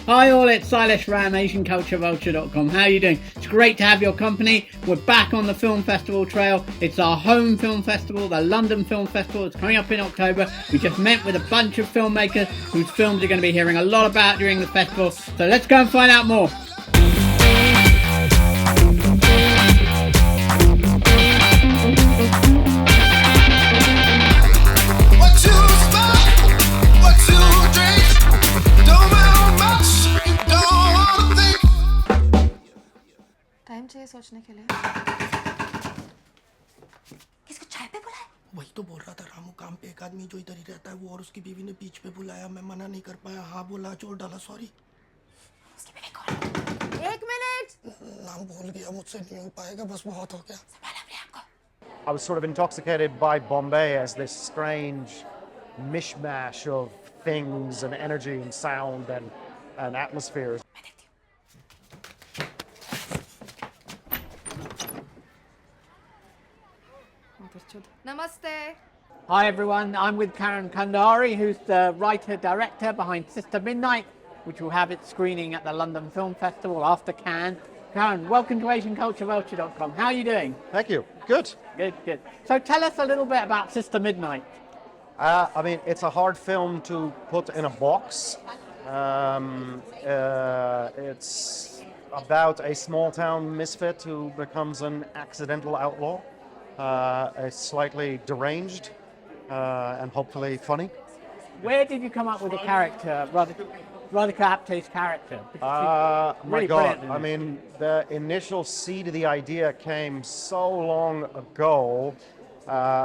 Hi all, it's Sailesh Ram, AsianCultureVulture.com. How are you doing? It's great to have your company. We're back on the film festival trail. It's our home film festival, the London Film Festival. It's coming up in October. We just met with a bunch of filmmakers whose films you're going to be hearing a lot about during the festival. So let's go and find out more. Time चाहिए सोचने के लिए किसको चाय पे बुलाया? वही तो बोल रहा था रामू, काम पे एक आदमी जो इधर ही रहता है वो और उसकी बीवी ने बीच पे बुलाया, मैं मना नहीं कर पाया, हाँ बोला, चोर डाला, सॉरी। उसकी बीवी कौन? एक मिनट, नाम भूल गया, मुझसे नहीं हो पाएगा, बस बहुत हो गया। संभाल अपने आप को। I was sort of intoxicated by Bombay as this strange mishmash of things and energy and sound and atmospheres. Namaste. Hi everyone, I'm with Karan Kandhari, who's the writer-director behind Sister Midnight, which will have its screening at the London Film Festival after Cannes. Karan, welcome to AsianCultureVulture.com. How are you doing? Thank you. Good. Good, good. So tell us a little bit about Sister Midnight. I mean, it's a hard film to put in a box. It's about a small-town misfit who becomes an accidental outlaw. It's slightly deranged and hopefully funny. Where did you come up with the character, Uma-Apte's character? My God, I mean, the initial seed of the idea came so long ago.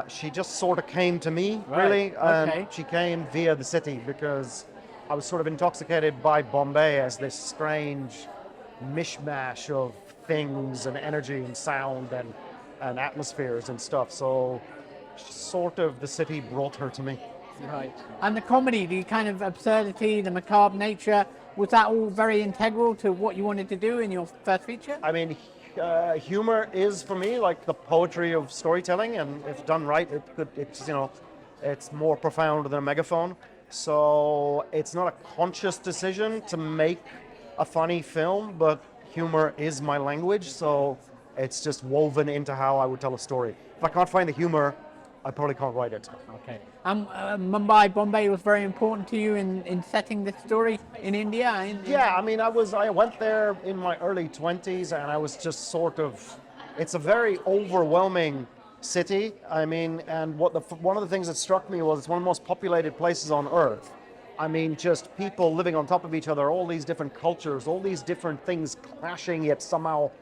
She just sort of came to me, really. Okay. She came via the city because I was sort of intoxicated by Bombay as this strange mishmash of things and energy and sound and atmospheres and stuff. So sort of the city brought her to me. Right. And the comedy, the kind of absurdity, the macabre nature, was that all very integral to what you wanted to do in your first feature? I mean, humor is for me like the poetry of storytelling, and if done right, it's more profound than a megaphone. So it's not a conscious decision to make a funny film, but humor is my language, so it's just woven into how I would tell a story. If I can't find the humor, I probably can't write it. Okay. Bombay was very important to you in setting this story in India? Yeah, I mean, I went there in my early 20s, and I was just sort of, it's a very overwhelming city. I mean, and one of the things that struck me was it's one of the most populated places on earth. I mean, just people living on top of each other, all these different cultures, all these different things clashing, yet somehow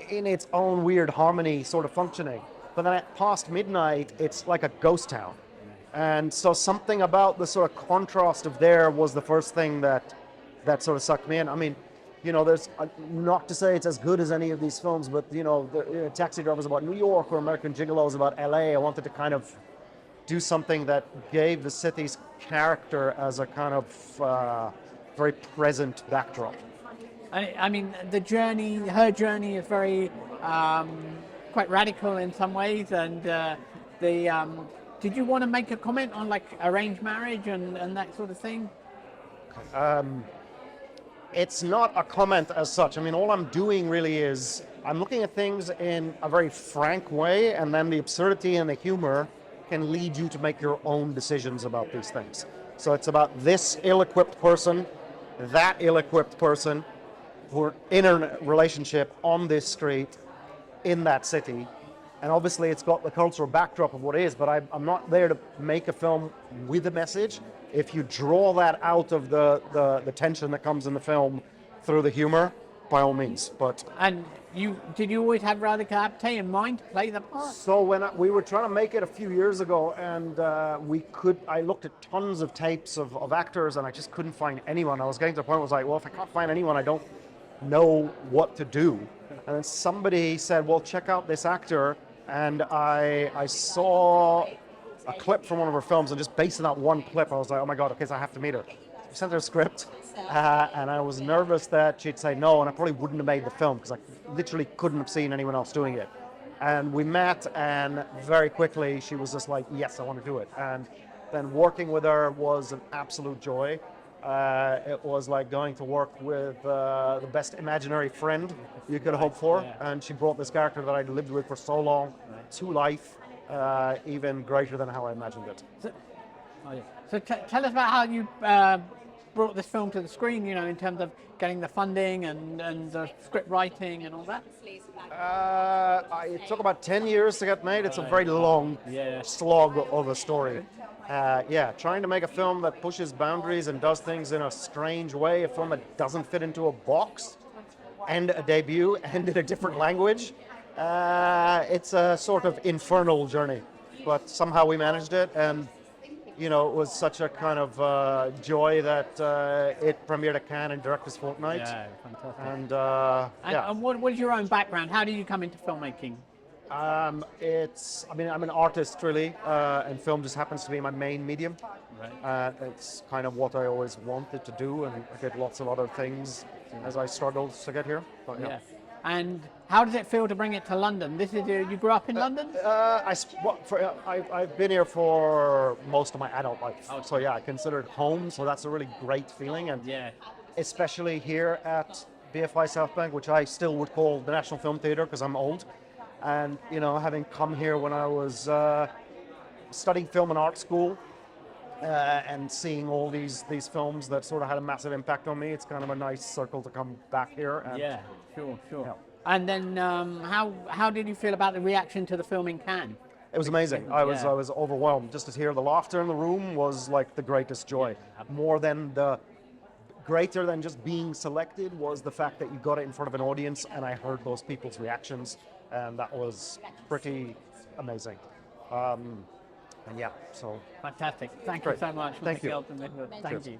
in its own weird harmony sort of functioning. But then past midnight, it's like a ghost town. And so something about the sort of contrast of there was the first thing that sort of sucked me in. I mean, you know, there's not to say it's as good as any of these films, but you know, Taxi Driver is about New York or American Gigolo is about LA. I wanted to kind of do something that gave the city's character as a kind of very present backdrop. I mean, her journey is very quite radical in some ways, and did you want to make a comment on like arranged marriage and that sort of thing? It's not a comment as such. I mean, all I'm doing really is I'm looking at things in a very frank way, and then the absurdity and the humor can lead you to make your own decisions about these things. So it's about this ill-equipped person, that ill-equipped person, who are in a relationship on this street, in that city. And obviously it's got the cultural backdrop of what it is, but I'm not there to make a film with a message. If you draw that out of the tension that comes in the film through the humor, by all means. And did you always have Radhika Apte in mind to play the part? So when we were trying to make it a few years ago, and I looked at tons of tapes of actors, and I just couldn't find anyone. I was getting to the point where I was like, well, if I can't find anyone, I don't know what to do. And then somebody said, well, check out this actor. And I saw a clip from one of her films, and just based on that one clip, I was like, oh my God, okay, so I have to meet her. I sent her a script, and I was nervous that she'd say no, and I probably wouldn't have made the film because I literally couldn't have seen anyone else doing it. And we met, and very quickly she was just like, yes, I want to do it. And then working with her was an absolute joy. It was like going to work with the best imaginary friend you could hope for, and she brought this character that I'd lived with for so long to life, even greater than how I imagined it. So tell us about how you brought this film to the screen, you know, in terms of getting the funding and the script writing and all that. It took about 10 years to get made. It's a very long slog of a story. Trying to make a film that pushes boundaries and does things in a strange way, a film that doesn't fit into a box, and a debut, and in a different language. It's a sort of infernal journey, but somehow we managed it, and you know, it was such a kind of joy that it premiered at Cannes and Directors Fortnight. Yeah, fantastic. And what is your own background? How did you come into filmmaking? I'm an artist really, and film just happens to be my main medium. Right. It's kind of what I always wanted to do, and I did lots of other things as I struggled to get here. But, yeah. And how does it feel to bring it to London? This is you grew up in London? I've been here for most of my adult life, so yeah, I consider it home. So that's a really great feeling, and especially here at BFI South Bank, which I still would call the National Film Theatre because I'm old. And you know, having come here when I was studying film and art school, and seeing all these films that sort of had a massive impact on me, it's kind of a nice circle to come back here. And, sure. Yeah. And then how did you feel about the reaction to the film in Cannes? It was amazing. I was overwhelmed. Just to hear the laughter in the room was like the greatest joy. Greater than just being selected was the fact that you got it in front of an audience, and I heard those people's reactions, and that was pretty amazing. So Fantastic. Thank you so much. Thank you. Thank you.